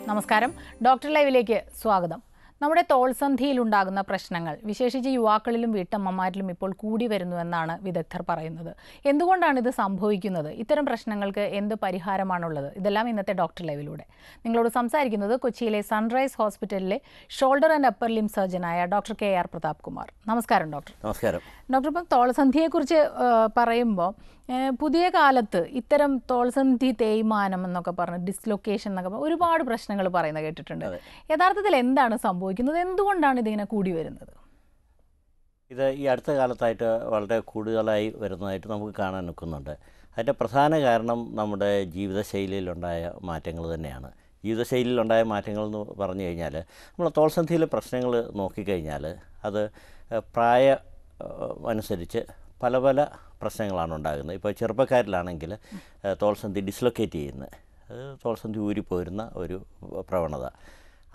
നമസ്കാരം. ഡോക്ടർ ലൈവിലേക്ക് സ്വാഗതം. നമ്മുടെ തോൾസന്ധിയിലുണ്ടാകുന്ന പ്രശ്നങ്ങൾ വിശേഷിച്ച് യുവാക്കളിലും വീട്ടമ്മമാരിലും ഇപ്പോൾ കൂടി വരുന്നുവെന്നാണ് വിദഗ്ധർ പറയുന്നത്. എന്തുകൊണ്ടാണ് ഇത് സംഭവിക്കുന്നത്? ഇത്തരം പ്രശ്നങ്ങൾക്ക് എന്ത് പരിഹാരമാണുള്ളത്? ഇതെല്ലാം ഇന്നത്തെ ഡോക്ടർ ലൈവിലൂടെ. നിങ്ങളോട് സംസാരിക്കുന്നത് കൊച്ചിയിലെ സൺറൈസ് ഹോസ്പിറ്റലിലെ ഷോൾഡർ ആൻഡ് അപ്പർ ലിം സർജനായ ഡോക്ടർ KR പ്രതാപ് കുമാർ. നമസ്കാരം ഡോക്ടർ. നമസ്കാരം ഡോക്ടർ. ഇപ്പം തോൾസന്ധിയെക്കുറിച്ച് പറയുമ്പോൾ പുതിയ കാലത്ത് ഇത്തരം തോൾസന്ധി തേയ്മാനം എന്നൊക്കെ പറഞ്ഞ് ഡിസ്ലൊക്കേഷൻ എന്നൊക്കെ പറഞ്ഞ് ഒരുപാട് പ്രശ്നങ്ങൾ പറയുന്നത് കേട്ടിട്ടുണ്ട്. യഥാർത്ഥത്തിൽ എന്താണ് സംഭവിക്കുന്നത്? എന്തുകൊണ്ടാണ് ഇതിങ്ങനെ കൂടി വരുന്നത്? ഇത് ഈ അടുത്ത കാലത്തായിട്ട് വളരെ കൂടുതലായി വരുന്നതായിട്ട് നമുക്ക് കാണാൻ നിൽക്കുന്നുണ്ട്. അതിൻ്റെ പ്രധാന കാരണം നമ്മുടെ ജീവിതശൈലിയിലുണ്ടായ മാറ്റങ്ങൾ തന്നെയാണ്. ജീവിതശൈലിയിലുണ്ടായ മാറ്റങ്ങൾ എന്ന് പറഞ്ഞു കഴിഞ്ഞാൽ നമ്മൾ തോൾസന്ധിയിലെ പ്രശ്നങ്ങൾ നോക്കിക്കഴിഞ്ഞാൽ അത് പ്രായ അനുസരിച്ച് പല പല പ്രശ്നങ്ങളാണ് ഉണ്ടാകുന്നത്. ഇപ്പോൾ ചെറുപ്പക്കാരിലാണെങ്കിൽ തോൾസന്ധി ഡിസ്ലൊക്കേറ്റ് ചെയ്യുന്നത്, തോൾസന്ധി ഊരിപ്പോരുന്ന ഒരു പ്രവണത.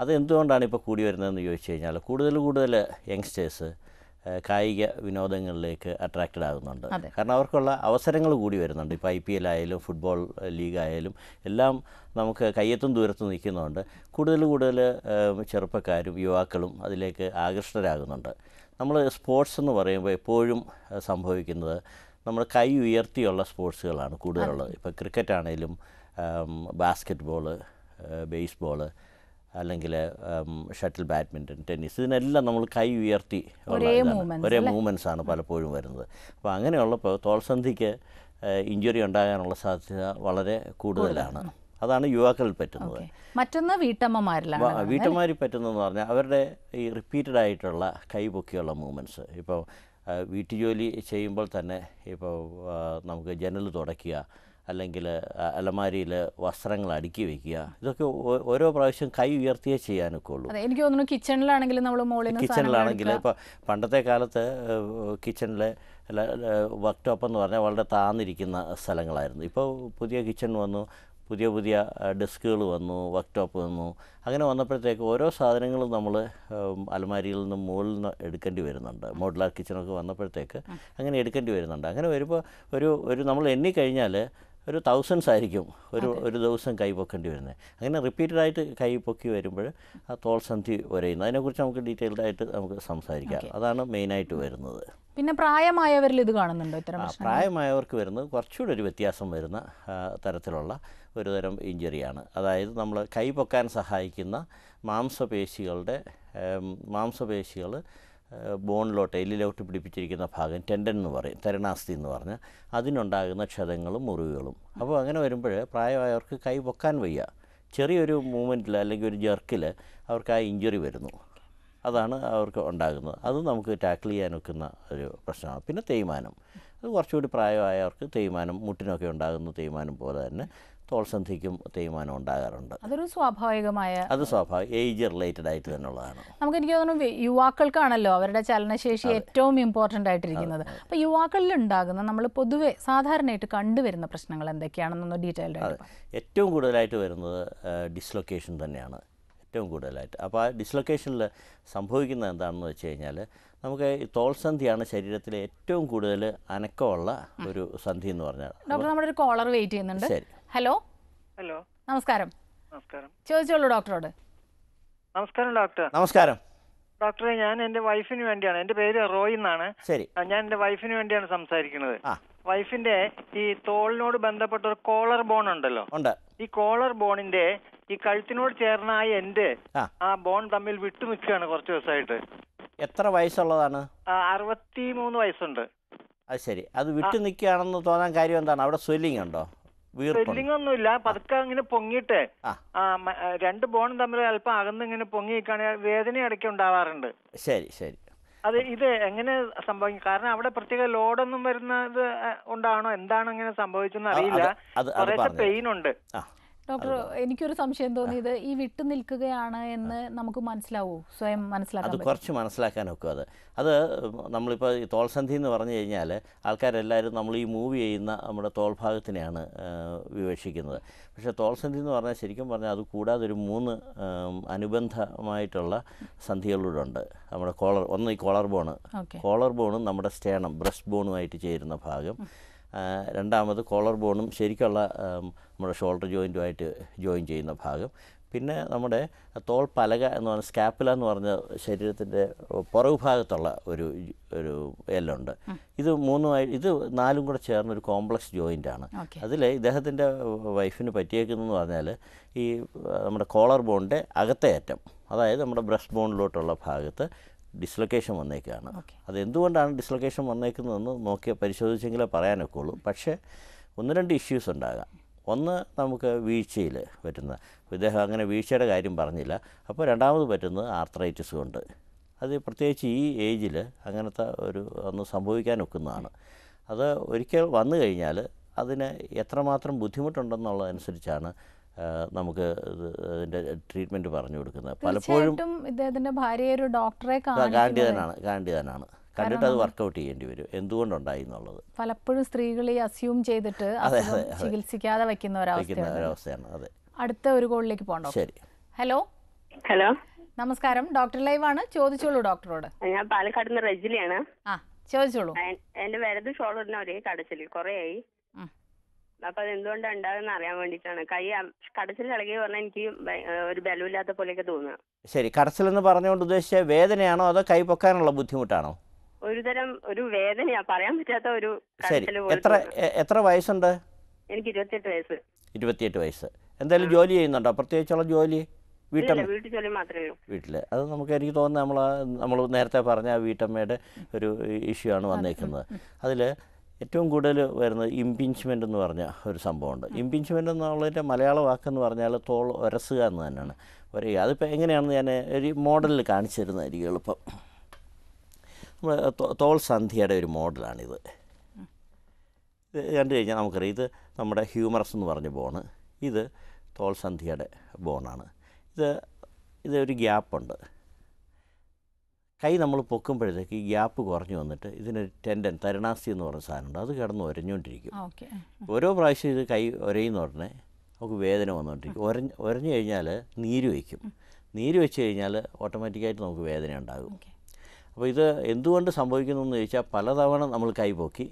അത് എന്തുകൊണ്ടാണ് ഇപ്പോൾ കൂടി വരുന്നതെന്ന് ചോദിച്ചു കഴിഞ്ഞാൽ കൂടുതൽ യങ്സ്റ്റേഴ്സ് കായിക വിനോദങ്ങളിലേക്ക് അട്രാക്റ്റഡ് ആകുന്നുണ്ട്. കാരണം അവർക്കുള്ള അവസരങ്ങൾ കൂടി വരുന്നുണ്ട്. ഇപ്പോൾ IPL ആയാലും ഫുട്ബോൾ ലീഗായാലും എല്ലാം നമുക്ക് കയ്യെത്തും ദൂരത്ത് നിൽക്കുന്നതുകൊണ്ട് കൂടുതൽ ചെറുപ്പക്കാരും യുവാക്കളും അതിലേക്ക് ആകൃഷ്ടരാകുന്നുണ്ട്. നമ്മൾ സ്പോർട്സ് എന്ന് പറയുമ്പോൾ എപ്പോഴും സംഭവിക്കുന്നത് നമ്മൾ കൈ ഉയർത്തിയുള്ള സ്പോർട്സുകളാണ് കൂടുതലുള്ളത്. ഇപ്പോൾ ക്രിക്കറ്റ് ആണെങ്കിലും ബാസ്ക്കറ്റ് ബോള്, ബേസ്ബോള്, അല്ലെങ്കിൽ ഷട്ടിൽ, ബാഡ്മിൻ്റൺ, ടെന്നീസ്, ഇതിനെല്ലാം നമ്മൾ കൈ ഉയർത്തി ഒരേ മൂവ്മെൻറ്റ്സാണ് പലപ്പോഴും വരുന്നത്. അപ്പോൾ അങ്ങനെയുള്ളപ്പോൾ തോൾസന്ധിക്ക് ഇഞ്ചുറി ഉണ്ടാകാനുള്ള സാധ്യത വളരെ കൂടുതലാണ്. അതാണ് യുവാക്കളിൽ പറ്റുന്നത്. മറ്റൊന്ന് വീട്ടമ്മമാരിൽ പറ്റുന്നതെന്ന് പറഞ്ഞാൽ അവരുടെ ഈ റിപ്പീറ്റഡ് ആയിട്ടുള്ള കൈ പൊക്കിയുള്ള മൂവ്മെൻറ്റ്സ്. ഇപ്പോൾ വീട്ടുജോലി ചെയ്യുമ്പോൾ തന്നെ ഇപ്പോൾ നമുക്ക് ജനൽ തുടയ്ക്കുക, അല്ലെങ്കിൽ അലമാരിയിൽ വസ്ത്രങ്ങൾ അടുക്കി വയ്ക്കുക, ഇതൊക്കെ ഓരോ പ്രാവശ്യം കൈ ഉയർത്തിയേ ചെയ്യാനൊക്കെ ഉള്ളൂ. എനിക്ക് തോന്നുന്നു കിച്ചണിലാണെങ്കിൽ ഇപ്പോൾ പണ്ടത്തെ കാലത്ത് കിച്ചണിൽ വർക്ക് ടോപ്പ് എന്ന് പറഞ്ഞാൽ വളരെ താന്നിരിക്കുന്ന സ്ഥലങ്ങളായിരുന്നു. ഇപ്പോൾ പുതിയ കിച്ചൺ വന്നു, പുതിയ ഡെസ്കുകൾ വന്നു, വർക്ക് ടോപ്പ് വന്നു. അങ്ങനെ വന്നപ്പോഴത്തേക്ക് ഓരോ സാധനങ്ങളും നമ്മൾ അലമാരിയിൽ നിന്ന് മുകളിൽ നിന്ന് എടുക്കേണ്ടി വരുന്നുണ്ട്. മോഡുലാർ കിച്ചണൊക്കെ വന്നപ്പോഴത്തേക്ക് അങ്ങനെ എടുക്കേണ്ടി വരുന്നുണ്ട്. അങ്ങനെ വരുമ്പോൾ ഒരു നമ്മൾ എണ്ണിക്കഴിഞ്ഞാൽ ഒരു തൗസൻഡ്സ് ആയിരിക്കും ഒരു ദിവസം കൈ പൊക്കേണ്ടി വരുന്നത്. അങ്ങനെ റിപ്പീറ്റഡായിട്ട് കൈ പൊക്കി വരുമ്പോൾ ആ തോൾസന്ധി ഉരയുന്നു. അതിനെക്കുറിച്ച് നമുക്ക് ഡീറ്റെയിൽഡ് ആയിട്ട് നമുക്ക് സംസാരിക്കാം. അതാണ് മെയിനായിട്ട് വരുന്നത്. പിന്നെ പ്രായമായവരിൽ ഇത് കാണുന്നുണ്ടോ? പ്രായമായവർക്ക് വരുന്നത് കുറച്ചുകൂടി ഒരു വ്യത്യാസം വരുന്ന തരത്തിലുള്ള ഒരു തരം ഇഞ്ചുറിയാണ്. അതായത് നമ്മൾ കൈ പൊക്കാൻ സഹായിക്കുന്ന മാംസപേശികൾ ബോണിലോട്ട്, എല്ലിലോട്ട് പിടിപ്പിച്ചിരിക്കുന്ന ഭാഗം ടെൻഡൻ എന്ന് പറയും, തരണാസ്ഥി എന്ന് പറഞ്ഞാൽ അതിനുണ്ടാകുന്ന ക്ഷതങ്ങളും മുറിവുകളും. അപ്പോൾ അങ്ങനെ വരുമ്പോൾ പ്രായമായവർക്ക് കൈ പൊക്കാൻ വയ്യ. ചെറിയൊരു മൂവ്മെൻറ്റിൽ അല്ലെങ്കിൽ ഒരു ജെർക്കിൽ അവർക്ക് ആ ഇഞ്ചുറി വരുന്നു. അതാണ് അവർക്ക് ഉണ്ടാകുന്നത്. അത് നമുക്ക് ടാക്കിൾ ചെയ്യാൻ വെക്കുന്ന ഒരു പ്രശ്നമാണ്. പിന്നെ തേയ്മാനം, അത് കുറച്ചുകൂടി പ്രായമായവർക്ക് തേയ്മാനം, മുട്ടിനൊക്കെ ഉണ്ടാകുന്ന തേയ്മാനം പോലെ തന്നെ തോൾസന്ധിക്കും തേയ്മാനം ഉണ്ടാകാറുണ്ട്. അതൊരു സ്വാഭാവികമായ, ഏജ് റിലേറ്റഡ് ആയിട്ട് തന്നെയുള്ളതാണ്. എനിക്ക് തോന്നുന്നു യുവാക്കൾക്കാണല്ലോ അവരുടെ ചലനശേഷി ഏറ്റവും ഇമ്പോർട്ടൻ്റ് ആയിട്ടിരിക്കുന്നത്. അപ്പോൾ യുവാക്കളിൽ ഉണ്ടാകുന്ന നമ്മൾ പൊതുവെ സാധാരണയായിട്ട് കണ്ടുവരുന്ന പ്രശ്നങ്ങൾ എന്തൊക്കെയാണെന്നൊന്ന് ഡീറ്റെയിൽഡ് ആയിട്ട്. ഏറ്റവും കൂടുതലായിട്ട് വരുന്നത് ഡിസ്ലൊക്കേഷൻ തന്നെയാണ് ഏറ്റവും കൂടുതലായിട്ട്. അപ്പോൾ ആ ഡിസ്ലൊക്കേഷനിൽ സംഭവിക്കുന്നത് എന്താണെന്ന് വെച്ച് കഴിഞ്ഞാൽ നമുക്ക് ഈ തോൾസന്ധിയാണ് ശരീരത്തിലെ ഏറ്റവും കൂടുതൽ അനക്കമുള്ള ഒരു സന്ധി എന്ന് പറഞ്ഞാൽ. ഡോക്ടർ, നമ്മുടെ ഒരു കോളർ വെയിറ്റ് ചെയ്യുന്നുണ്ട്. ശരി. ഹലോ. നമസ്കാരം. ചോദിച്ചോളൂ ഡോക്ടറോട്. നമസ്കാരം ഡോക്ടർ. നമസ്കാരം ഡോക്ടറെ, ഞാൻ എന്റെ വൈഫിന് വേണ്ടിയാണ്, എന്റെ പേര് റോയ് എന്നാണ്. ശരി. ഞാൻ എന്റെ വൈഫിന് വേണ്ടിയാണ് സംസാരിക്കുന്നത്. വൈഫിന്റെ ഈ തോളിനോട് ബന്ധപ്പെട്ട ഒരു കോളർ ബോൺ ഉണ്ടല്ലോ, ഈ കോളർ ബോണിന്റെ ഈ കഴുത്തിനോട് ചേർന്ന ആ എൻഡ്, ആ ബോൺ തമ്മിൽ വിട്ടു നിൽക്കുകയാണ് കുറച്ച് ദിവസമായിട്ട്. എത്ര വയസ്സുള്ളതാണ്? 63 വയസ്സുണ്ട്. അത് ശരി. അത് വിട്ടു നിൽക്കുകയാണെന്ന് തോന്നാൻ കാര്യം എന്താണ്? അവിടെ സ്വെല്ലിംഗ് ഉണ്ടോ? സ്വെല്ലിംഗ് ഒന്നുമില്ല, പതുക്കെ ഇങ്ങനെ പൊങ്ങിയിട്ട് രണ്ട് ബോൺ തമ്മിൽ അല്പം അകന്ന് ഇങ്ങനെ പൊങ്ങി നിൽക്കുകയാണെങ്കിൽ വേദന ഇടയ്ക്ക് ഉണ്ടാവാറുണ്ട്. ശരി. ഇത് എങ്ങനെ സംഭവിക്കും? കാരണം അവിടെ പ്രത്യേക ലോഡൊന്നും വരുന്നത് കൊണ്ടാണോ എന്താണോ ഇങ്ങനെ സംഭവിച്ചെന്ന് അറിയില്ല. കുറേശ്ശെ പെയിൻ ഉണ്ട്. ഡോക്ടർ, എനിക്കൊരു സംശയം തോന്നിയത് ഈ വിട്ടു നിൽക്കുകയാണ് എന്ന് നമുക്ക് സ്വയം മനസ്സിലാക്കാൻ? അത് കുറച്ച് മനസ്സിലാക്കാൻ ഒക്കും. അത് നമ്മളിപ്പോൾ ഈ തോൾസന്ധി എന്ന് പറഞ്ഞു കഴിഞ്ഞാൽ ആൾക്കാരെല്ലാവരും നമ്മൾ ഈ മൂവ് ചെയ്യുന്ന നമ്മുടെ തോൾഭാഗത്തിനെയാണ് വിവക്ഷിക്കുന്നത്. പക്ഷേ തോൾസന്ധി എന്ന് പറഞ്ഞാൽ ശരിക്കും പറഞ്ഞാൽ അത് കൂടാതെ ഒരു 3 അനുബന്ധമായിട്ടുള്ള സന്ധികളിലൂടെ ഉണ്ട്. നമ്മുടെ ഈ കോളർ ബോണും നമ്മുടെ സ്റ്റേണം, ബ്രസ്റ്റ് ബോണുമായിട്ട് ചേരുന്ന ഭാഗം, രണ്ടാമത് കോളർ ബോണും ശരിക്കുള്ള നമ്മുടെ ഷോൾഡർ ജോയിൻറ്റുമായിട്ട് ജോയിൻ ചെയ്യുന്ന ഭാഗം, പിന്നെ നമ്മുടെ തോൾ പലക എന്ന് പറഞ്ഞ സ്കാപ്പുല എന്ന് പറഞ്ഞ ശരീരത്തിൻ്റെ പുറകു ഭാഗത്തുള്ള ഒരു എല്ലുണ്ട്. ഇത് നാലും കൂടെ ചേർന്നൊരു കോംപ്ലക്സ് ജോയിൻ്റാണ്. അതിൽ ഇദ്ദേഹത്തിൻ്റെ വൈഫിന് പറ്റിയേക്കുന്നതെന്ന് പറഞ്ഞാൽ ഈ നമ്മുടെ കോളർ ബോണിൻ്റെ അകത്തെ അറ്റം, അതായത് നമ്മുടെ ബ്രസ്റ്റ് ബോണിലോട്ടുള്ള ഭാഗത്ത് ഡിസ്ലൊക്കേഷൻ വന്നേക്കുകയാണ്. അതെന്തുകൊണ്ടാണ് ഡിസ്ലൊക്കേഷൻ വന്നേക്കുന്നതെന്ന് പരിശോധിച്ചെങ്കിലേ പറയാനൊക്കെ ഉള്ളൂ. പക്ഷേ 1-2 ഇഷ്യൂസ് ഉണ്ടാകാം. ഒന്ന്, നമുക്ക് വീഴ്ചയിൽ പറ്റുന്ന, ഇദ്ദേഹം അങ്ങനെ വീഴ്ചയുടെ കാര്യം പറഞ്ഞില്ല. അപ്പോൾ രണ്ടാമത് പറ്റുന്നത് ആർത്രൈറ്റിസ് കൊണ്ട്. അത് പ്രത്യേകിച്ച് ഈ ഏജിൽ അങ്ങനത്തെ ഒന്ന് സംഭവിക്കാനൊക്കുന്നതാണ്. അത് ഒരിക്കൽ വന്നു കഴിഞ്ഞാൽ അതിന് എത്രമാത്രം ബുദ്ധിമുട്ടുണ്ടെന്നുള്ളതനുസരിച്ചാണ് നമുക്ക് അതിൻ്റെ ട്രീറ്റ്മെൻറ്റ് പറഞ്ഞു കൊടുക്കുന്നത്. പലപ്പോഴും ഇദ്ദേഹത്തിൻ്റെ ഭാര്യ ഒരു ഡോക്ടറെ കാണിക്കുന്നതാണ്. കണ്ടിട്ട് അത് വർക്കൗട്ട് ചെയ്യേണ്ടി വരും എന്തുകൊണ്ടുണ്ടായി എന്നുള്ളത്. പലപ്പോഴും സ്ത്രീകൾ ഈ അസ്യൂം ചെയ്തിട്ട് ചികിത്സിക്കാതെ വയ്ക്കുന്ന ഒരവസ്ഥയാണ്. അതെ. അടുത്ത ഒരു കോളിലേക്ക് പോകണ്ടോ? ശരി. ഹലോ. നമസ്കാരം, ഡോക്ടർ ലൈവ് ആണ്. ചോദിച്ചോളൂ ഡോക്ടറോട്. ഞാൻ പാലക്കാട് നിന്ന് റെജിലിയാണ്. ചോദിച്ചോളൂ. എന്റെ വലത് ഷോൾഡറിന് ഒരേ കടച്ചിൽ കുറേയായി. അപ്പൊ അത് എന്തുകൊണ്ടാണ് ഉണ്ടാകുന്ന അറിയാൻ വേണ്ടിയിട്ടാണ്. കൈ കടച്ചിൽ ഇളകി പറഞ്ഞാൽ എനിക്ക് ഒരു ബലമില്ലാത്ത പോലെയൊക്കെ തോന്നുക. ശരി, കടച്ചിൽ എന്ന് പറഞ്ഞുകൊണ്ട് ഉദ്ദേശിച്ച വേദനയാണോ അതോ കൈ പൊക്കാനുള്ള ബുദ്ധിമുട്ടാണോ? ഒരുതരം ഒരു വേദനയാ, പറയാൻ പറ്റാത്ത ഒരു. ശരി, എത്ര വയസ്സുണ്ട്? എനിക്ക് 28 വയസ്സ്. 28 വയസ്സ്. എന്തായാലും ജോലി ചെയ്യുന്നുണ്ടോ? പ്രത്യേകിച്ചുള്ള ജോലി? വീട്ടിൽ ജോലി മാത്രമേ ഉള്ളൂ. വീട്ടിൽ. അത് എനിക്ക് തോന്നുന്നത് നമ്മൾ നേരത്തെ പറഞ്ഞ വീട്ടമ്മയുടെ ഒരു ഇഷ്യൂ ആണ് വന്നേക്കുന്നത്. അതിൽ ഏറ്റവും കൂടുതൽ വരുന്നത് ഇംപിഞ്ച്മെൻ്റ് എന്ന് പറഞ്ഞ ഒരു സംഭവമുണ്ട്. ഇംപിഞ്ച്മെൻ്റ് എന്നുള്ളതിൻ്റെ മലയാള വാക്കെന്ന് പറഞ്ഞാൽ തോൾ ഉരസുക എന്ന് തന്നെയാണ്. അതിപ്പോൾ എങ്ങനെയാണെന്ന് ഞാൻ ഒരു മോഡലിൽ കാണിച്ചു തരുന്നതായിരിക്കും എളുപ്പം. നമ്മൾ തോൾ സന്ധിയുടെ ഒരു മോഡലാണിത്. ഇത് കണ്ടു കഴിഞ്ഞാൽ നമുക്കറിയാം, ഇത് നമ്മുടെ ഹ്യൂമറസ് എന്ന് പറഞ്ഞ ബോണ്, ഇത് തോൾ സന്ധിയുടെ ബോണാണ്. ഇതൊരു ഗ്യാപ്പുണ്ട്. കൈ നമ്മൾ പൊക്കുമ്പോഴത്തേക്ക് ഈ ഗ്യാപ്പ് കുറഞ്ഞു വന്നിട്ട് ഇതിനൊരു തരുണാസ്ഥി എന്ന് പറഞ്ഞ സാധനമുണ്ട്. അത് കിടന്ന് ഉരഞ്ഞുകൊണ്ടിരിക്കും. ഓരോ പ്രാവശ്യം ഇത് കൈ ഉരയുന്ന ഉടനെ നമുക്ക് വേദന വന്നുകൊണ്ടിരിക്കും. ഉരഞ്ഞു കഴിഞ്ഞാൽ നീര് വയ്ക്കും. നീര് വെച്ച് കഴിഞ്ഞാൽ ഓട്ടോമാറ്റിക്കായിട്ട് നമുക്ക് വേദന ഉണ്ടാകും. അപ്പോൾ ഇത് എന്തുകൊണ്ട് സംഭവിക്കുന്നു എന്ന് ചോദിച്ചാൽ, പലതവണ നമ്മൾ കൈ പൊക്കി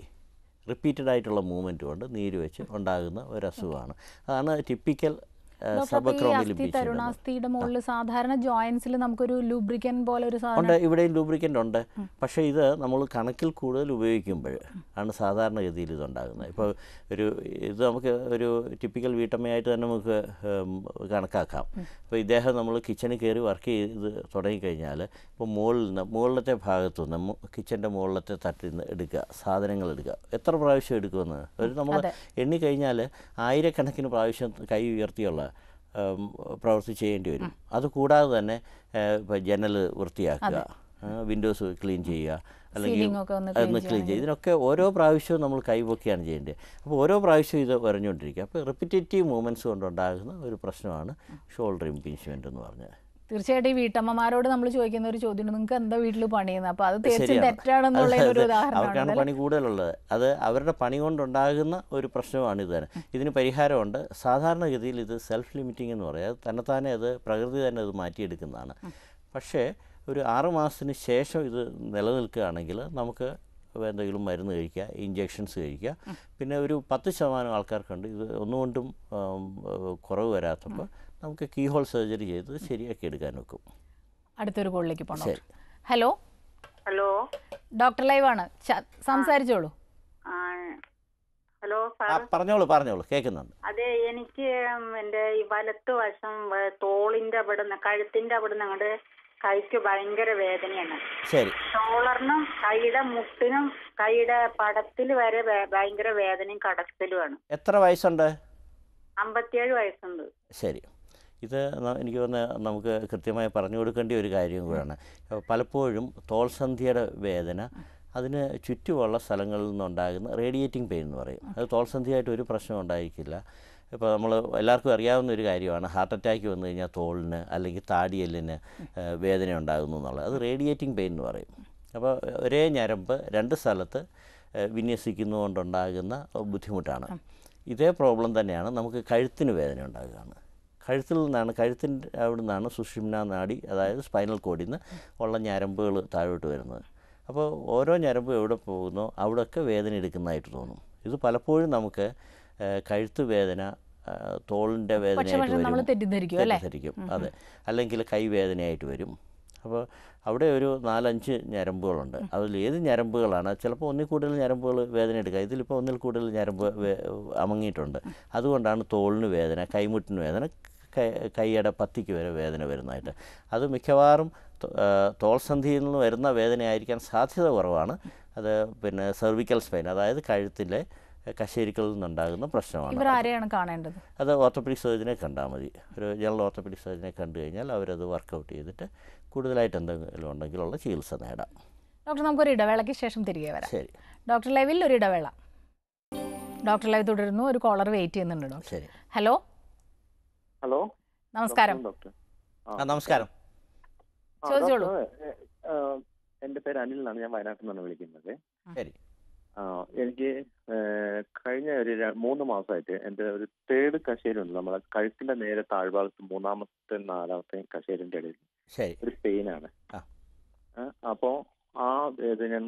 റിപ്പീറ്റഡ് ആയിട്ടുള്ള മൂവ്മെൻറ്റ് കൊണ്ട് നീര് വെച്ച് ഉണ്ടാകുന്ന ഒരു അസുഖമാണ്. അതാണ് ടിപ്പിക്കൽ തരുണാസ്ഥിയുടെ മുകളിൽ സാധാരണ ജോയിന്റ്സിൽ നമുക്കൊരു ലൂബ്രിക്കന്റ് പോലെ ഒരു സാധനം ഉണ്ട്. ഇവിടെയും ലൂബ്രിക്കൻ്റ് ഉണ്ട്. പക്ഷേ ഇത് നമ്മൾ കണക്കിൽ കൂടുതൽ ഉപയോഗിക്കുമ്പോൾ ആണ് സാധാരണഗതിയിൽ ഇതുണ്ടാകുന്നത്. ഇപ്പോൾ ഇത് നമുക്ക് ഒരു ടിപ്പിക്കൽ വീട്ടമ്മയായിട്ട് തന്നെ നമുക്ക് കണക്കാക്കാം. ഇപ്പോൾ ഇദ്ദേഹം നമ്മൾ കിച്ചണിൽ കയറി വർക്ക് ചെയ്ത് തുടങ്ങിക്കഴിഞ്ഞാൽ ഇപ്പോൾ മുകളിലത്തെ ഭാഗത്തു നിന്ന് കിച്ചൻ്റെ മുകളിലത്തെ തട്ടിൽ നിന്ന് എടുക്കുക, സാധനങ്ങൾ എടുക്കുക. എത്ര പ്രാവശ്യം എടുക്കുമെന്ന് നമ്മൾ എണ്ണിക്കഴിഞ്ഞാൽ ആയിരക്കണക്കിന് പ്രാവശ്യം കൈ ഉയർത്തിയുള്ള പ്രവൃത്തി ചെയ്യേണ്ടി വരും. അതുകൂടാതെ തന്നെ ഇപ്പോൾ ജനൽ വൃത്തിയാക്കുക, വിൻഡോസ് ക്ലീൻ ചെയ്യുക, അല്ലെങ്കിൽ ഒന്ന് ക്ലീൻ ചെയ്യുക. ഇതിനൊക്കെ ഓരോ പ്രാവശ്യവും നമ്മൾ കൈപൊക്കിയാണ് ചെയ്യേണ്ടത്. അപ്പോൾ ഓരോ പ്രാവശ്യവും ഇത് വരഞ്ഞുകൊണ്ടിരിക്കുക. അപ്പോൾ റിപ്പിറ്റേറ്റീവ് മൂവ്മെൻറ്റ്സ് കൊണ്ടുണ്ടാകുന്ന ഒരു പ്രശ്നമാണ് ഷോൾഡർ ഇംപിഞ്ച്മെൻ്റ് എന്ന് പറഞ്ഞത്. തീർച്ചയായിട്ടും ഈ വീട്ടമ്മമാരോട് നമ്മൾ ചോദിക്കുന്ന ഒരു ചോദ്യം, നിങ്ങൾക്ക് എന്താ വീട്ടിൽ പണിയുന്നത്? അപ്പോൾ അത് തീർച്ചയായും തെറ്റാണെന്നുള്ള ഒരു ഉദാഹരണം. അവർക്കാണ് പണി കൂടുതലുള്ളത്. അത് അവരുടെ പണി കൊണ്ടുണ്ടാകുന്ന ഒരു പ്രശ്നമാണ് ഇത് തന്നെ. ഇതിന് പരിഹാരമുണ്ട്. സാധാരണഗതിയിൽ ഇത് സെൽഫ് ലിമിറ്റിംഗ് എന്ന് പറയും. അത് തന്നെത്താനെ പ്രകൃതി തന്നെ അത് മാറ്റിയെടുക്കുന്നതാണ്. പക്ഷേ ഒരു 6 മാസത്തിന് ശേഷം ഇത് നിലനിൽക്കുകയാണെങ്കിൽ നമുക്ക് എന്തെങ്കിലും മരുന്ന് കഴിക്കുക, ഇഞ്ചെക്ഷൻസ് കഴിക്കുക. പിന്നെ ഒരു 10% ആൾക്കാർക്കുണ്ട് ഇത് ഒന്നുകൊണ്ടും കുറവ് വരാത്തപ്പോൾ നമുക്ക് കീഹോൾ സർജറി ചെയ്ത് ശരിയാക്കി എടുക്കാൻ വെക്കും. അടുത്തൊരു കോളിലേക്ക് പോകണം. ഹലോ. ഡോക്ടർ ലൈവ് ആണ്, സംസാരിച്ചോളൂ. ഹലോ, പറഞ്ഞോളൂ കേൾക്കുന്നുണ്ട്. അതെ, എനിക്ക് എൻ്റെ ഈ വലത്ത് വശം തോളിന്റെ അവിടുന്ന് കഴുത്തിന്റെ അവിടുന്ന് അങ്ങോട്ട് കൈക്ക് ഭയങ്കര വേദനയാണ്. ശരി. ഷോളറിനും കൈയുടെ മുട്ടിനും കൈയുടെ പടത്തിൽ വരെ ഭയങ്കര വേദനയും കടച്ചിലുമാണ്. എത്ര വയസ്സുണ്ട്? 57 വയസ്സുണ്ട്. ശരി. ഇത് എനിക്ക് തോന്നുന്നത് നമുക്ക് കൃത്യമായി പറഞ്ഞു കൊടുക്കേണ്ട ഒരു കാര്യം കൂടെയാണ്. പലപ്പോഴും തോൾസന്ധിയുടെ വേദന അതിന് ചുറ്റുമുള്ള സ്ഥലങ്ങളിൽ നിന്നുണ്ടാകുന്ന റേഡിയേറ്റിംഗ് പെയിൻ എന്ന് പറയും. അത് തോൾസന്ധിയായിട്ട് ഒരു പ്രശ്നം ഉണ്ടായിരിക്കില്ല. ഇപ്പോൾ നമ്മൾ എല്ലാവർക്കും അറിയാവുന്ന ഒരു കാര്യമാണ്, ഹാർട്ട് അറ്റാക്ക് വന്നു കഴിഞ്ഞാൽ തോളിന് അല്ലെങ്കിൽ താടിയെല്ലിന് വേദന ഉണ്ടാകുന്നു എന്നുള്ളത്. അത് റേഡിയേറ്റിംഗ് പെയിൻ എന്ന് പറയും. അപ്പോൾ ഒരേ ഞരമ്പ് 2 സ്ഥലത്ത് വിന്യസിക്കുന്നതുകൊണ്ടുണ്ടാകുന്ന ബുദ്ധിമുട്ടാണ്. ഇതേ പ്രോബ്ലം തന്നെയാണ് നമുക്ക് കഴുത്തിന് വേദന ഉണ്ടാകുകയാണ്. കഴുത്തിൻ്റെ അവിടെ നിന്നാണ് സുഷുമ്ന നാഡി, അതായത് സ്പൈനൽ കോഡിൽ നിന്ന് ഉള്ള ഞരമ്പുകൾ താഴോട്ട് വരുന്നത്. അപ്പോൾ ഓരോ ഞരമ്പും എവിടെ പോകുന്നോ അവിടെയൊക്കെ വേദന എടുക്കുന്നതായിട്ട് തോന്നും. ഇത് പലപ്പോഴും നമുക്ക് കഴുത്ത് വേദന, തോളിൻ്റെ വേദനയായിട്ട് വരും, തെറ്റിദ്ധരിക്കും. അതെ, അല്ലെങ്കിൽ കൈവേദനയായിട്ട് വരും. അപ്പോൾ അവിടെ ഒരു 4-5 ഞരമ്പുകളുണ്ട്. അതിൽ ഏത് ഞരമ്പുകളാണ്, ചിലപ്പോൾ ഒന്നിൽ കൂടുതൽ ഞരമ്പുകൾ വേദന എടുക്കുക, ഇതിലിപ്പോൾ ഒന്നിൽ കൂടുതൽ ഞരമ്പ് അമങ്ങിയിട്ടുണ്ട്. അതുകൊണ്ടാണ് തോളിന് വേദന, കൈമുട്ടിന് വേദന, കൈയുടെ പത്തിക്ക് വരെ വേദന വരുന്നതായിട്ട്. അത് മിക്കവാറും തോൾസന്ധിയിൽ നിന്ന് വരുന്ന വേദനയായിരിക്കാൻ സാധ്യത കുറവാണ്. അത് പിന്നെ സെർവിക്കൽ സ്പൈൻ, അതായത് കഴുത്തിലെ കശേരികളിൽ നിന്നുണ്ടാകുന്ന പ്രശ്നമാണ്. ഇവരാരെയാണ് കാണേണ്ടത്? അത് ഓർത്തോപെഡിക് സർജനെ കണ്ടാൽ മതി. ഒരു ജനറൽ ഓർത്തോപെഡിക് സർജനെ കണ്ടു കഴിഞ്ഞാൽ അവരത് വർക്കൗട്ട് ചെയ്തിട്ട് കൂടുതലായിട്ട് എന്തെങ്കിലും ഉണ്ടെങ്കിലുള്ള ചികിത്സ നേടാം. ഡോക്ടർ, നമുക്കൊരു ഇടവേളയ്ക്ക് ശേഷം തിരികെ വരാം. ശരി. ഡോക്ടർ ലൈവിൽ ഒരു ഇടവേള. ഡോക്ടർ ലൈവ് തുടരുന്നു. ഒരു കോളർ വെയിറ്റ് ചെയ്യുന്നുണ്ട് ഡോക്ടർ. ശരി. ഹലോ. ഹലോ, നമസ്കാരം. ഡോക്ടർ. നമസ്കാരം. ചോദിച്ചോളൂ. എൻ്റെ പേര് അനിൽ എന്നാണ്. ഞാൻ വയനാട്ടിൽ നിന്നാണ് വിളിക്കുന്നത്. ശരി. എനിക്ക് കഴിഞ്ഞ ഒരു 3 മാസമായിട്ട് എൻ്റെ ഒരു തേർഡ് കശേരി ഉണ്ട്, നമ്മളെ കഴുത്തിന്റെ നേരെ താഴ്ഭാഗത്ത് 3-ാമത്തെ 4-ാമത്തെ കശേരിന്റെ ഇടയിൽ ഒരു പെയിനാണ്. അപ്പോൾ ഇത് ഞാൻ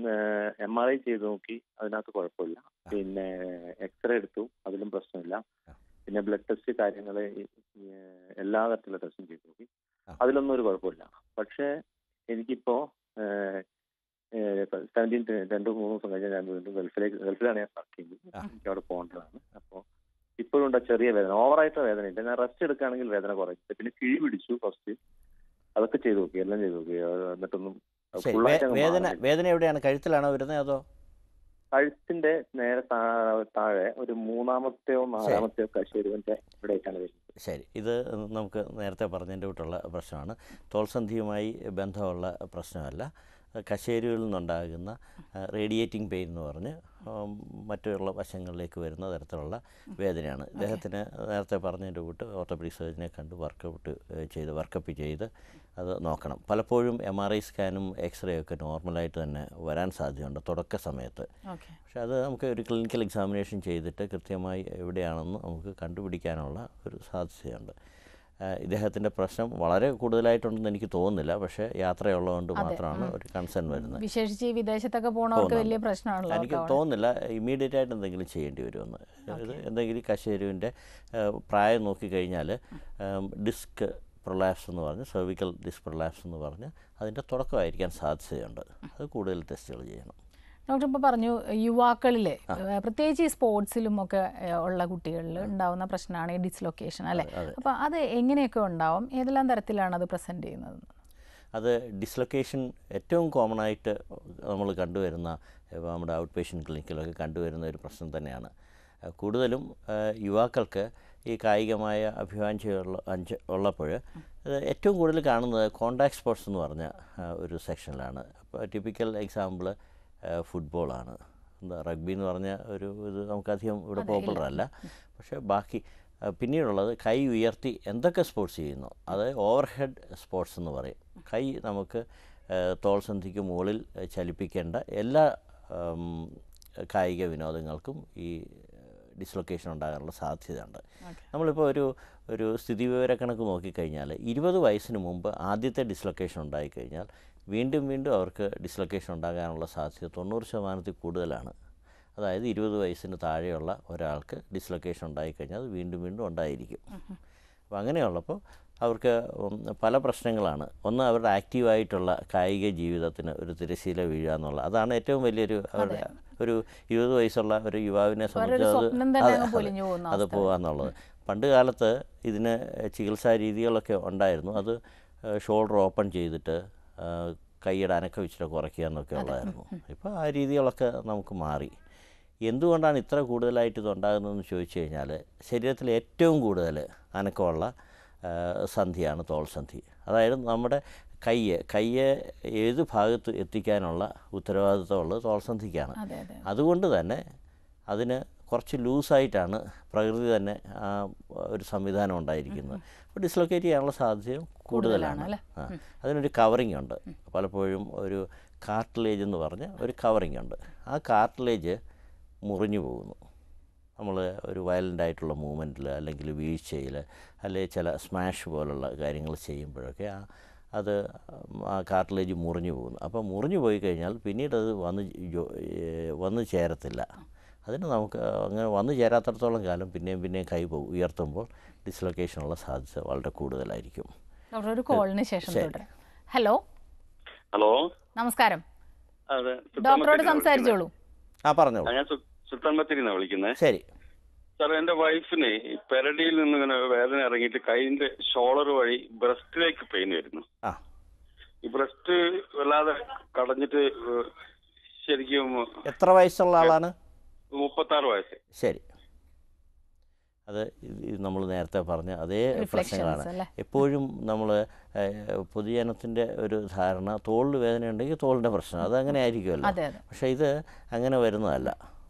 MRI ചെയ്ത് നോക്കി, അതിനകത്ത് കുഴപ്പമില്ല. പിന്നെ എക്സ്റേ എടുത്തു, അതിലും പ്രശ്നമില്ല. പിന്നെ ബ്ലഡ് ടെസ്റ്റ് കാര്യങ്ങൾ എല്ലാ തരത്തിലുള്ള ടെസ്റ്റും ചെയ്ത് നോക്കി, അതിലൊന്നും ഒരു കുഴപ്പമില്ല. പക്ഷേ എനിക്കിപ്പോ 2-3 ദിവസം കഴിഞ്ഞാൽ ഞാൻ വീണ്ടും ഗൾഫിലാണ് ഞാൻ വർക്ക് ചെയ്യുന്നത്. എനിക്ക് അവിടെ പോകേണ്ടതാണ്. അപ്പോൾ ഇപ്പോഴും ഉണ്ട് ചെറിയ വേദന, ഓവറായിട്ട് വേദനയില്ല. ഞാൻ റെസ്റ്റ് എടുക്കുകയാണെങ്കിൽ വേദന കുറയും. പിന്നെ കിഴി പിടിച്ചു ഫസ്റ്റ്, അതൊക്കെ ചെയ്ത് നോക്കി, എല്ലാം ചെയ്ത് നോക്കി. എന്നിട്ടൊന്നും വേദന എവിടെയാണ്? കഴുത്തിലാണോ വരുന്നത് അതോ? കഴുത്തിന്റെ നേരെ താഴെ ഒരു 3-ാമത്തെയോ 4-ാമത്തെയോ കശേരുവിന്റെ ഇവിടേക്കാണ് വരുന്നത്. ശരി. ഇത് നമുക്ക് നേരത്തെ പറഞ്ഞതിൻ്റെ കൂട്ടുള്ള പ്രശ്നമാണ്. തോൾസന്ധിയുമായി ബന്ധമുള്ള പ്രശ്നമല്ല. കശേരുവിൽ നിന്നുണ്ടാകുന്ന റേഡിയേറ്റിംഗ് പെയിൻ എന്ന് പറഞ്ഞ് മറ്റുള്ള വശങ്ങളിലേക്ക് വരുന്ന തരത്തിലുള്ള വേദനയാണ്. ഇദ്ദേഹത്തിന് നേരത്തെ പറഞ്ഞതിൻ്റെ കൂട്ട് ഓർത്തോപെഡിക് സർജനെ കണ്ട് വർക്കപ്പ് ചെയ്ത് അത് നോക്കണം. പലപ്പോഴും MRI സ്കാനും എക്സ്റേ ഒക്കെ നോർമലായിട്ട് തന്നെ വരാൻ സാധ്യതയുണ്ട് തുടക്ക സമയത്ത്. പക്ഷെ അത് നമുക്ക് ഒരു ക്ലിനിക്കൽ എക്സാമിനേഷൻ ചെയ്തിട്ട് കൃത്യമായി എവിടെയാണെന്ന് നമുക്ക് കണ്ടുപിടിക്കാനുള്ള ഒരു സാധ്യതയുണ്ട്. ഇദ്ദേഹത്തിൻ്റെ പ്രശ്നം വളരെ കൂടുതലായിട്ടുണ്ടെന്ന് എനിക്ക് തോന്നുന്നില്ല. പക്ഷേ യാത്രയുള്ളതുകൊണ്ട് മാത്രമാണ് ഒരു കൺസേൺ വരുന്നത്. വിശേഷിച്ച് വിദേശത്തൊക്കെ പോകുന്നവർക്ക് വലിയ പ്രശ്നമാണല്ലോ. എനിക്ക് തോന്നുന്നില്ല ഇമ്മീഡിയറ്റ് ആയിട്ട് എന്തെങ്കിലും ചെയ്യേണ്ടി വരുമെന്ന്. ഇത് എന്തെങ്കിലും കശേരുവിൻ്റെ പ്രായം നോക്കിക്കഴിഞ്ഞാൽ ഡിസ്ക് പ്രൊലാപ്സ് എന്ന് പറഞ്ഞ്, സെർവിക്കൽ ഡിസ്ക് പ്രൊലാപ്സ് എന്ന് പറഞ്ഞ് അതിൻ്റെ തുടക്കമായിരിക്കാൻ സാധ്യതയുണ്ട്. അത് കൂടുതൽ ടെസ്റ്റുകൾ ചെയ്യണം. ഡോക്ടർ ഇപ്പോൾ പറഞ്ഞു യുവാക്കളിൽ പ്രത്യേകിച്ച് ഈ സ്പോർട്സിലും ഒക്കെ ഉള്ള കുട്ടികളിൽ ഉണ്ടാവുന്ന പ്രശ്നമാണ് ഈ ഡിസ്ലൊക്കേഷൻ അല്ലേ? അപ്പോൾ അത് എങ്ങനെയൊക്കെ ഉണ്ടാവും, ഏതെല്ലാം തരത്തിലാണ് അത് പ്രസൻറ്റ് ചെയ്യുന്നത്? അത് ഡിസ്ലൊക്കേഷൻ ഏറ്റവും കോമൺ ആയിട്ട് നമ്മൾ കണ്ടുവരുന്ന, നമ്മുടെ ഔട്ട് പേഷ്യൻ്റ് ക്ലിനിക്കിലൊക്കെ കണ്ടുവരുന്ന ഒരു പ്രശ്നം തന്നെയാണ്. കൂടുതലും യുവാക്കൾക്ക് ഈ കായികമായ അഭിവാഞ്ച ഉള്ളപ്പോൾ ഏറ്റവും കൂടുതൽ കാണുന്നത് കോണ്ടാക്ട് സ്പോർട്സ് എന്ന് പറഞ്ഞ ഒരു സെക്ഷനിലാണ്. അപ്പോൾ ടിപ്പിക്കൽ എക്സാമ്പിൾ ഫുട്ബോളാണ്. റഗ്ബി എന്ന് പറഞ്ഞ ഇത് നമുക്കധികം ഇവിടെ പോപ്പുലർ അല്ല. പക്ഷേ ബാക്കി പിന്നീടുള്ളത് കൈ ഉയർത്തി എന്തൊക്കെ സ്പോർട്സ് ചെയ്യുന്നു, അത് ഓവർഹെഡ് സ്പോർട്സ് എന്ന് പറയും. കൈ നമുക്ക് തോൾസന്ധിക്ക് മുകളിൽ ചലിപ്പിക്കേണ്ട എല്ലാ കായിക വിനോദങ്ങൾക്കും ഈ ഡിസ്ലൊക്കേഷൻ ഉണ്ടാകാനുള്ള സാധ്യതയുണ്ട്. നമ്മളിപ്പോൾ ഒരു സ്ഥിതിവിവരക്കണക്ക് നോക്കിക്കഴിഞ്ഞാൽ 20 വയസ്സിന് മുമ്പ് ആദ്യത്തെ ഡിസ്ലൊക്കേഷൻ ഉണ്ടായിക്കഴിഞ്ഞാൽ വീണ്ടും അവർക്ക് ഡിസ്ലൊക്കേഷൻ ഉണ്ടാകാനുള്ള സാധ്യത 90% കൂടുതലാണ്. അതായത് 20 വയസ്സിന് താഴെയുള്ള ഒരാൾക്ക് ഡിസ്ലൊക്കേഷൻ ഉണ്ടായിക്കഴിഞ്ഞാൽ അത് വീണ്ടും ഉണ്ടായിരിക്കും. അപ്പോൾ അങ്ങനെയുള്ളപ്പോൾ അവർക്ക് പല പ്രശ്നങ്ങളാണ്. ഒന്ന്, അവരുടെ ആക്റ്റീവായിട്ടുള്ള കായിക ജീവിതത്തിന് ഒരു തിരശ്ശീല വീഴുക എന്നുള്ള, അതാണ് ഏറ്റവും വലിയൊരു അവരുടെ ഒരു 20 വയസ്സുള്ള ഒരു യുവാവിനെ സംബന്ധിച്ച് അത് പോകാന്നുള്ളത്. പണ്ട് കാലത്ത് ഇതിന് ചികിത്സാ രീതികളൊക്കെ ഉണ്ടായിരുന്നു. അത് ഷോൾഡർ ഓപ്പൺ ചെയ്തിട്ട് കൈയുടെ അനക്ക വെച്ചിട്ട് കുറയ്ക്കുക എന്നൊക്കെ ഉള്ളതായിരുന്നു. ഇപ്പോൾ ആ രീതികളൊക്കെ നമുക്ക് മാറി. എന്തുകൊണ്ടാണ് ഇത്ര കൂടുതലായിട്ട് ഇതുണ്ടാകുന്നതെന്ന് ചോദിച്ചു കഴിഞ്ഞാൽ, ശരീരത്തിൽ ഏറ്റവും കൂടുതൽ അനക്കമുള്ള സന്ധിയാണ് തോൾസന്ധി. അതായത് നമ്മുടെ കയ്യെ ഏത് ഭാഗത്ത് എത്തിക്കാനുള്ള ഉത്തരവാദിത്തമുള്ളത് തോൾസന്ധിക്കാണ്. അതുകൊണ്ട് തന്നെ അതിന് കുറച്ച് ലൂസായിട്ടാണ് പ്രകൃതി തന്നെ ഒരു സംവിധാനം ഉണ്ടായിരിക്കുന്നത്. അപ്പോൾ ഡിസ്ലൊക്കേറ്റ് ചെയ്യാനുള്ള സാധ്യതയും കൂടുതലാണ്. അതിനൊരു കവറിങ് ഉണ്ട്. പലപ്പോഴും ഒരു കാർട്ടിലേജ് എന്ന് പറഞ്ഞ ഒരു കവറിങ് ഉണ്ട്. ആ കാർട്ടിലേജ് മുറിഞ്ഞു പോകുന്നു. നമ്മൾ ഒരു വയലൻ്റായിട്ടുള്ള മൂവ്മെൻറ്റിൽ അല്ലെങ്കിൽ വീഴ്ചയിൽ അല്ലെങ്കിൽ ചില സ്മാഷ് പോലുള്ള കാര്യങ്ങൾ ചെയ്യുമ്പോഴൊക്കെ അത് ആ കാർട്ടിലേജ് മുറിഞ്ഞു പോകുന്നു. അപ്പോൾ മുറിഞ്ഞു പോയി കഴിഞ്ഞാൽ പിന്നീട് അത് വന്ന് ചേരത്തില്ല. അതിന് നമുക്ക് അങ്ങനെ വന്നു ചേരാത്തടത്തോളം കാലം പിന്നെയും കൈ ഉയർത്തുമ്പോൾ ഡിസ്ലൊക്കേഷനുള്ള സാധ്യത വളരെ കൂടുതലായിരിക്കും. ഡോക്ടർ ഒരു കോളിന് ശേഷം തുടരാം. ഹലോ ഹലോ നമസ്കാരം, അതെ ഡോക്ടറോട് സംസാരിച്ചോളൂ. പറഞ്ഞോളൂ. ഞാൻ സുൽത്താൻ ബത്തേരിന്നാ വിളിക്കുന്നത്. ശരി സാർ, എന്റെ വൈഫിന് പെരടിയിൽ നിന്ന് ഇങ്ങനെ വേദന ഇറങ്ങിയിട്ട് കൈന്റെ ഷോളർ വഴി ബ്രസ്റ്റിലേക്ക് പെയിൻ വരുന്നു. ഈ ബ്രസ്റ്റ് വല്ലാതെ കടഞ്ഞിട്ട് ശരിക്കും. എത്ര വയസ്സുള്ള ആളാണ്? 36 വയസ്സ്. ശരി, അത് നമ്മൾ നേരത്തെ പറഞ്ഞ അതേ പ്രശ്നങ്ങളാണ്. എപ്പോഴും നമ്മൾ പൊതുജനത്തിൻ്റെ ഒരു ധാരണ തോളിൽ വേദന ഉണ്ടെങ്കിൽ തോളിൻ്റെ പ്രശ്നം, അതങ്ങനെ ആയിരിക്കുമല്ലോ. പക്ഷേ ഇത് അങ്ങനെ വരുന്നതല്ല.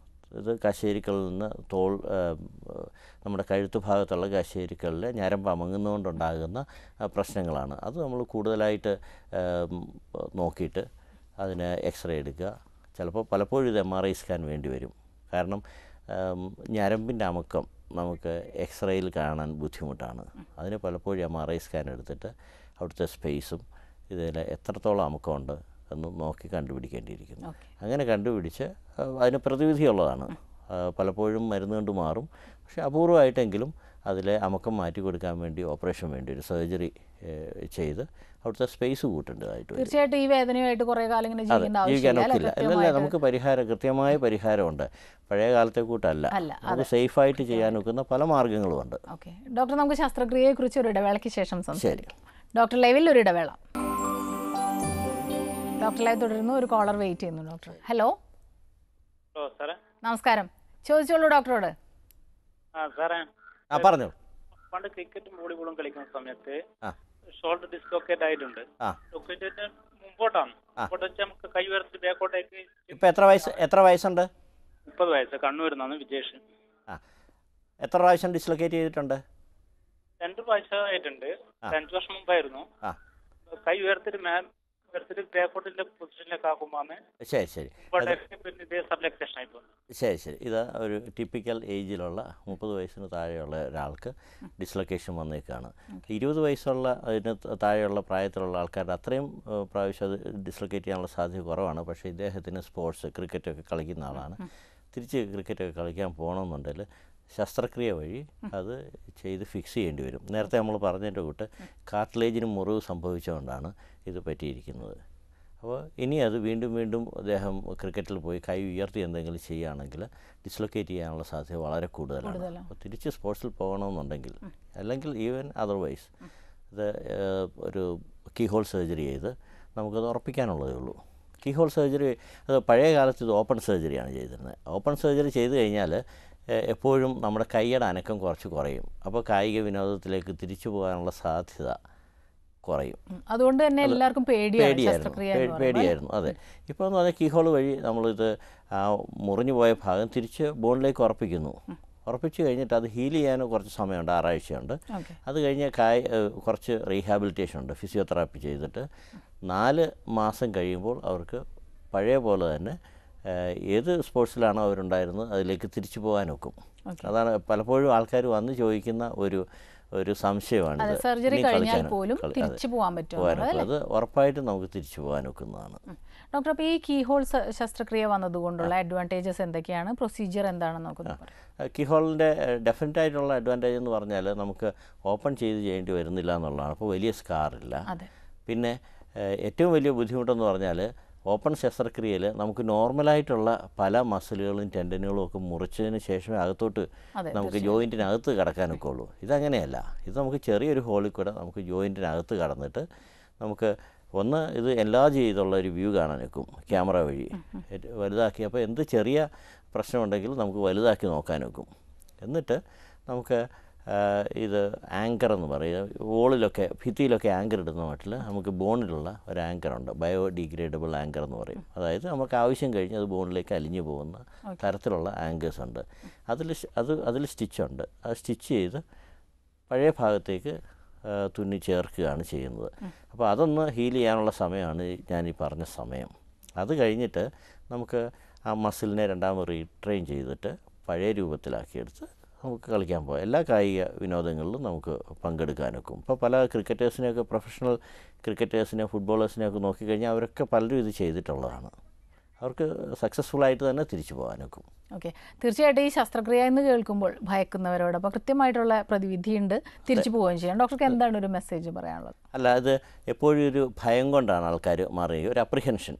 ഇത് കശേരിക്കളിൽ നിന്ന് നമ്മുടെ കഴുത്ത് ഭാഗത്തുള്ള കശേരിക്കളിൽ ഞരമ്പ് അമങ്ങുന്നതുകൊണ്ടുണ്ടാകുന്ന പ്രശ്നങ്ങളാണ്. അത് നമ്മൾ കൂടുതലായിട്ട് നോക്കിയിട്ട് അതിന് എക്സ്റേ എടുക്കുക. പലപ്പോഴും ഇത് MRI സ്കാൻ വേണ്ടി വരും. കാരണം ഞരമ്പിൻ്റെ അമുക്കം നമുക്ക് എക്സ്റേയിൽ കാണാൻ ബുദ്ധിമുട്ടാണ്. അതിന് പലപ്പോഴും MRI സ്കാൻ എടുത്തിട്ട് അവിടുത്തെ സ്പേസും ഇതിൽ എത്രത്തോളം അമുക്കമുണ്ട് എന്ന് നോക്കി കണ്ടുപിടിക്കേണ്ടിയിരിക്കുന്നു. അങ്ങനെ കണ്ടുപിടിച്ച് അതിന് പ്രതിവിധിയുള്ളതാണ്. പലപ്പോഴും മരുന്ന് കൊണ്ട് മാറും. പക്ഷേ അപൂർവമായിട്ടെങ്കിലും അതിലെ അമുക്കം മാറ്റി കൊടുക്കാൻ വേണ്ടി ഓപ്പറേഷൻ വേണ്ടി ഒരു സർജറി ചെയ്ത് അവിടുത്തെ സ്പേസ് കൂട്ടേണ്ടതായിട്ട്. തീർച്ചയായിട്ടും ഈ വേദനയായിട്ട് കുറേ കാലം ഇങ്ങനെ ജീവിക്കാനൊക്കില്ല. അല്ലല്ല, നമുക്ക് കൃത്യമായ പരിഹാരമുണ്ട്. പഴയ കാലത്തെ കൂട്ടല്ല, നമുക്ക് സേഫായിട്ട് ചെയ്യാനൊക്കുന്ന പല മാർഗ്ഗങ്ങളുമുണ്ട്. ഓക്കെ ഡോക്ടർ, നമുക്ക് ശസ്ത്രക്രിയയെക്കുറിച്ച് ഒരു ഇടവേളയ്ക്ക് ശേഷം സംസാരിക്കാം. ഡോക്ടർ ലൈവിൽ ഒരു ഇടവേള. ഡോക്ടർ ലൈവ് തുടരുന്നു. ഒരു കോളർ വെയിറ്റ് ചെയ്യുന്നു. Doctor hello. നമസ്കാരം, ചോദിച്ചോളൂ ഡോക്ടറോട്. പറഞ്ഞു. പണ്ട് ക്രിക്കറ്റും വോളിബോളും കളിക്കുന്ന സമയത്ത് ഷോൾഡർ ഡിസ്ലോക്കേറ്റ് ആയിട്ടുണ്ട്. മുമ്പോട്ടാണ് നമുക്ക് കൈ ഉയർത്തി ബാക്കോട്ടേക്ക്. ഇപ്പൊ എത്ര വയസ്സുണ്ട്? 30 വയസ്സ്. കണ്ണൂരിന്നാണ് വിജേഷ്. എത്ര പ്രാവശ്യം ഡിസ്ലൊക്കേറ്റ് ചെയ്തിട്ടുണ്ട്? 2 പ്രാവശ്യം ആയിട്ടുണ്ട്. 5 വർഷം മുമ്പായിരുന്നു. കൈ ഉയർത്തിട്ട് ബാക്കോട്ടിന്റെ പൊസിഷനിലേക്ക് ആക്കുമ്പോഴാണ്. ശരി, ഇത് ഒരു ടിപ്പിക്കൽ ഏജിലുള്ള 30 വയസ്സിന് താഴെയുള്ള ഒരാൾക്ക് ഡിസ്ലൊക്കേഷൻ വന്നേക്കാണ്. 20 വയസ്സുള്ള അതിന് താഴെയുള്ള പ്രായത്തിലുള്ള ആൾക്കാരുടെ അത്രയും പ്രാവശ്യം അത് ഡിസ്ലൊക്കേറ്റ് ചെയ്യാനുള്ള സാധ്യത കുറവാണ്. പക്ഷേ ഇദ്ദേഹത്തിന് ക്രിക്കറ്റൊക്കെ കളിക്കുന്ന ആളാണ്. തിരിച്ച് ക്രിക്കറ്റൊക്കെ കളിക്കാൻ പോകണമെന്നുണ്ടെങ്കിൽ ശസ്ത്രക്രിയ വഴി അത് ചെയ്ത് ഫിക്സ് ചെയ്യേണ്ടി വരും. നേരത്തെ നമ്മൾ പറഞ്ഞതിൻ്റെ കൂട്ട് കാർട്ടിലേജിന് മുറിവ് സംഭവിച്ചുകൊണ്ടാണ് ഇത് പറ്റിയിരിക്കുന്നത്. അപ്പോൾ ഇനി അത് വീണ്ടും അദ്ദേഹം ക്രിക്കറ്റിൽ പോയി കൈ ഉയർത്തി എന്തെങ്കിലും ചെയ്യുകയാണെങ്കിൽ ഡിസ്ലൊക്കേറ്റ് ചെയ്യാനുള്ള സാധ്യത വളരെ കൂടുതലാണ്. അപ്പോൾ തിരിച്ച് സ്പോർട്സിൽ പോകണമെന്നുണ്ടെങ്കിൽ, അല്ലെങ്കിൽ ഈവൻ അതർവൈസ് ഇത് ഒരു കീഹോൾ സർജറി ചെയ്ത് നമുക്കത് ഉറപ്പിക്കാനുള്ളതേ ഉള്ളൂ. കീഹോൾ സർജറി അത് പഴയ കാലത്ത് ഇത് ഓപ്പൺ സർജറിയാണ് ചെയ്തിരുന്നത്. ഓപ്പൺ സർജറി ചെയ്ത് കഴിഞ്ഞാൽ എപ്പോഴും നമ്മുടെ കൈയുടെ അനക്കം കുറയും. അപ്പോൾ കായിക വിനോദത്തിലേക്ക് തിരിച്ചു പോകാനുള്ള സാധ്യത കുറയും. അതുകൊണ്ട് തന്നെ എല്ലാവർക്കും പേടിയായിരുന്നു. അതെ, ഇപ്പോൾ എന്ന് പറഞ്ഞാൽ കീഹോൾ വഴി നമ്മളിത് മുറിഞ്ഞു പോയ ഭാഗം തിരിച്ച് ബോണിലേക്ക് ഉറപ്പിച്ചു കഴിഞ്ഞിട്ട് അത് ഹീൽ ചെയ്യാൻ കുറച്ച് സമയമുണ്ട്, 6 ആഴ്ചയുണ്ട്. അത് കഴിഞ്ഞ് കുറച്ച് റീഹാബിലിറ്റേഷൻ ഉണ്ട്, ഫിസിയോതെറാപ്പി ചെയ്തിട്ട് 4 മാസം കഴിയുമ്പോൾ അവർക്ക് പഴയ പോലെ തന്നെ ഏത് സ്പോർട്സിലാണോ അവരുണ്ടായിരുന്നത് അതിലേക്ക് തിരിച്ചു പോകാനൊക്കും. അതാണ് പലപ്പോഴും ആൾക്കാർ വന്ന് ചോദിക്കുന്ന ഒരു സംശയമാണ്. അത് ഉറപ്പായിട്ടും നമുക്ക് തിരിച്ചു പോകാൻ ഒക്കുന്നതാണ്. ഡോക്ടർ, അപ്പോൾ ഈ കീഹോൾ ശസ്ത്രക്രിയ വന്നതുകൊണ്ടുള്ള അഡ്വാൻറ്റേജസ് എന്തൊക്കെയാണ്? പ്രൊസീജിയർ എന്താണെന്ന് നോക്കുന്നത്? കീഹോളിൻ്റെ ഡെഫിനറ്റ് ആയിട്ടുള്ള അഡ്വാൻറ്റേജ് എന്ന് പറഞ്ഞാൽ നമുക്ക് ഓപ്പൺ ചെയ്യേണ്ടി വരുന്നില്ല എന്നുള്ളതാണ്. അപ്പോൾ വലിയ സ്കാറില്ല. പിന്നെ ഏറ്റവും വലിയ ബുദ്ധിമുട്ടെന്ന് പറഞ്ഞാൽ ഓപ്പൺ ശസ്ത്രക്രിയയിൽ നമുക്ക് നോർമലായിട്ടുള്ള പല മസിലുകളും ടെൻഡനുകളും ഒക്കെ മുറിച്ചതിന് ശേഷമേ അകത്തോട്ട് നമുക്ക് ജോയിൻറ്റിനകത്ത് കിടക്കാനൊക്കെ ഉള്ളൂ. ഇതങ്ങനെയല്ല. ഇത് നമുക്ക് ചെറിയൊരു ഹോളിൽ കൂടെ നമുക്ക് ജോയിൻറ്റിനകത്ത് കടന്നിട്ട് നമുക്ക് ഇത് എൻലാർജ് ചെയ്തുള്ള ഒരു വ്യൂ കാണാൻ വെക്കും ക്യാമറ വഴി വലുതാക്കി. അപ്പോൾ എന്ത് ചെറിയ പ്രശ്നമുണ്ടെങ്കിലും നമുക്ക് വലുതാക്കി നോക്കാൻ വെക്കും. എന്നിട്ട് നമുക്ക് ഇത് ആങ്കർ എന്ന് പറയുക, വോളിലൊക്കെ ഭിത്തിയിലൊക്കെ ആങ്കർ ഇടുന്ന മട്ടിൽ നമുക്ക് ബോണിലുള്ള ഒരു ആങ്കറുണ്ട്, ബയോഡിഗ്രേഡബിൾ ആങ്കർ എന്ന് പറയും. അതായത് നമുക്ക് ആവശ്യം കഴിഞ്ഞ് അത് ബോണിലേക്ക് അലിഞ്ഞു പോകുന്ന തരത്തിലുള്ള ആങ്കേഴ്സ് ഉണ്ട്. അതിൽ സ്റ്റിച്ചുണ്ട്. അത് സ്റ്റിച്ച് ചെയ്ത് പഴയ ഭാഗത്തേക്ക് തുന്നി ചേർക്കുകയാണ് ചെയ്യുന്നത്. അപ്പോൾ അതൊന്ന് ഹീൽ ചെയ്യാനുള്ള സമയമാണ് ഞാനീ പറഞ്ഞ സമയം. അത് കഴിഞ്ഞിട്ട് നമുക്ക് ആ മസിലിനെ രണ്ടാമത് റീട്രെയിൻ ചെയ്തിട്ട് പഴയ രൂപത്തിലാക്കിയെടുത്ത് നമുക്ക് കളിക്കാൻ പോകാം. എല്ലാ കായിക വിനോദങ്ങളിലും നമുക്ക് പങ്കെടുക്കാനൊക്കും. ഇപ്പോൾ പല ക്രിക്കറ്റേഴ്സിനെയൊക്കെ, പ്രൊഫഷണൽ ക്രിക്കറ്റേഴ്സിനെ, ഫുട്ബോളേഴ്സിനെയൊക്കെ നോക്കിക്കഴിഞ്ഞാൽ അവരൊക്കെ പലരും ഇത് ചെയ്തിട്ടുള്ളതാണ്. അവർക്ക് സക്സസ്ഫുള്ളായിട്ട് തന്നെ തിരിച്ചു പോകാനൊക്കും. ഓക്കെ, തീർച്ചയായിട്ടും ഈ ശസ്ത്രക്രിയ എന്ന് കേൾക്കുമ്പോൾ ഭയക്കുന്നവരോട് അപ്പോൾ കൃത്യമായിട്ടുള്ള പ്രതിവിധിയുണ്ട്, തിരിച്ചു പോവുകയും ചെയ്യാം. ഡോക്ടർക്ക് എന്താണ് ഒരു മെസ്സേജ് പറയാനുള്ളത്? അല്ല, അത് എപ്പോഴും ഒരു ഭയം കൊണ്ടാണ് ആൾക്കാർ മാറുകയും ഒരു അപ്രിഹെൻഷൻ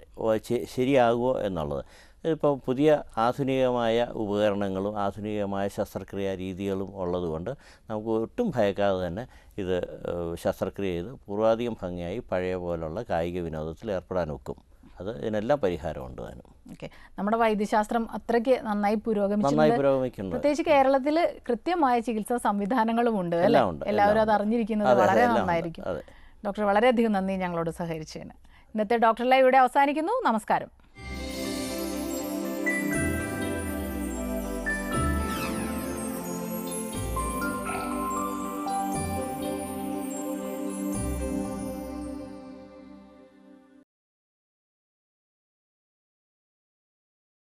ശരിയാകുമോ എന്നുള്ളത്. ഇപ്പോൾ പുതിയ ആധുനികമായ ഉപകരണങ്ങളും ആധുനികമായ ശസ്ത്രക്രിയാ രീതികളും ഉള്ളതുകൊണ്ട് നമുക്ക് ഒട്ടും ഭയക്കാതെ തന്നെ ഇത് ശസ്ത്രക്രിയ ചെയ്ത് പൂർവാധികം ഭംഗിയായി പഴയ പോലുള്ള കായിക വിനോദത്തിൽ ഏർപ്പെടാൻ ഒക്കും. അത് ഇതിനെല്ലാം പരിഹാരമുണ്ട് താനും. ഓക്കെ, നമ്മുടെ വൈദ്യശാസ്ത്രം അത്രയ്ക്ക് നന്നായി പുരോഗമിക്കുന്നു. പ്രത്യേകിച്ച് കേരളത്തിൽ കൃത്യമായ ചികിത്സാ സംവിധാനങ്ങളും ഉണ്ട് അല്ലേ? എല്ലാവരും അത് അറിഞ്ഞിരിക്കുന്നത് വളരെ നന്നായിരിക്കും. ഡോക്ടർ, വളരെയധികം നന്ദി ഞങ്ങളോട് സഹകരിച്ചതിന്. ഇന്നത്തെ ഡോക്ടർ ലൈവ് ഇവിടെ അവസാനിക്കുന്നു. നമസ്കാരം.